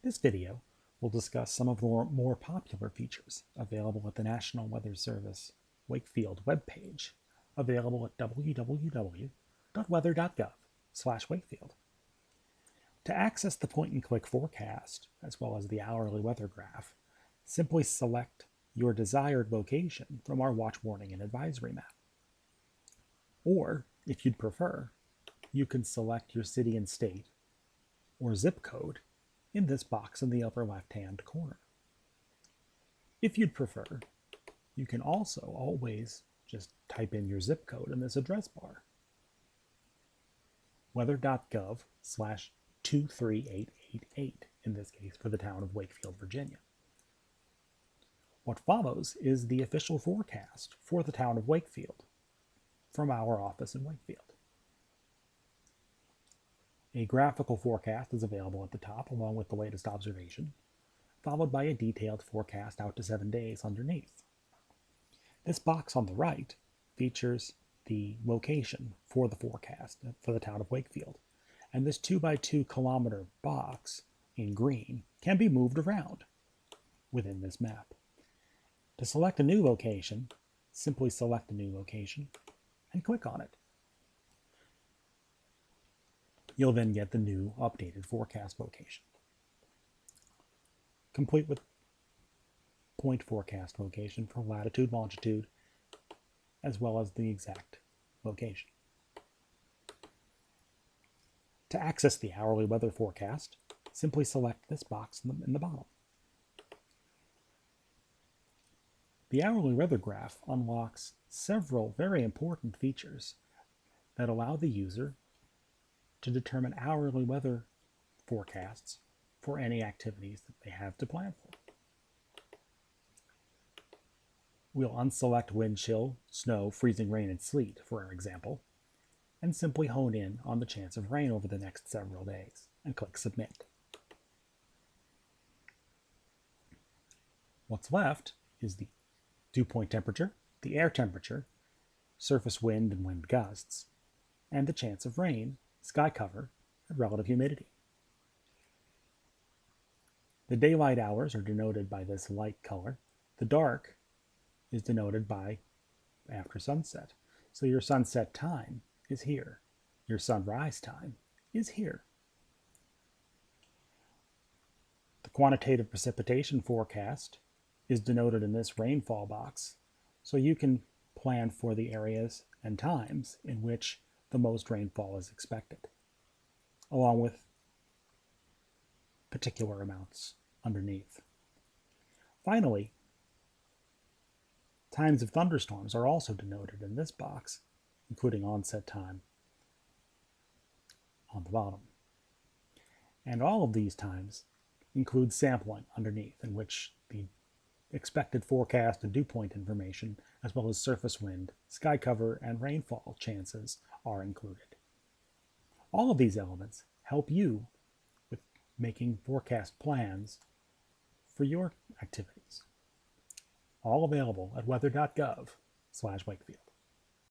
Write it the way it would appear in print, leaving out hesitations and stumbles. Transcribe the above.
This video will discuss some of the more popular features available at the National Weather Service Wakefield webpage, available at www.weather.gov/Wakefield. To access the point-and-click forecast, as well as the hourly weather graph, simply select your desired location from our watch warning and advisory map. Or, if you'd prefer, you can select your city and state or zip code in this box in the upper left-hand corner. If you'd prefer, you can also always just type in your zip code in this address bar. weather.gov/23888 in this case for the town of Wakefield, Virginia. What follows is the official forecast for the town of Wakefield from our office in Wakefield. A graphical forecast is available at the top along with the latest observation, followed by a detailed forecast out to 7 days underneath. This box on the right features the location for the forecast for the town of Wakefield, and this 2x2 kilometer box in green can be moved around within this map. To select a new location, simply select a new location and click on it. You'll then get the new updated forecast location, complete with point forecast location for latitude, longitude, as well as the exact location. To access the hourly weather forecast, simply select this box in the bottom. The hourly weather graph unlocks several very important features that allow the user to determine hourly weather forecasts for any activities that they have to plan for. We'll unselect wind chill, snow, freezing rain, and sleet, for our example, and simply hone in on the chance of rain over the next several days, and click Submit. What's left is the dew point temperature, the air temperature, surface wind and wind gusts, and the chance of rain, sky cover, and relative humidity. The daylight hours are denoted by this light color. The dark is denoted by after sunset. So your sunset time is here. Your sunrise time is here. The quantitative precipitation forecast is denoted in this rainfall box, so you can plan for the areas and times in which the most rainfall is expected, along with particular amounts underneath. Finally, times of thunderstorms are also denoted in this box, including onset time on the bottom. And all of these times include sampling underneath, in which the expected forecast and dew point information, as well as surface wind, sky cover, and rainfall chances are included. All of these elements help you with making forecast plans for your activities. All available at weather.gov/Wakefield.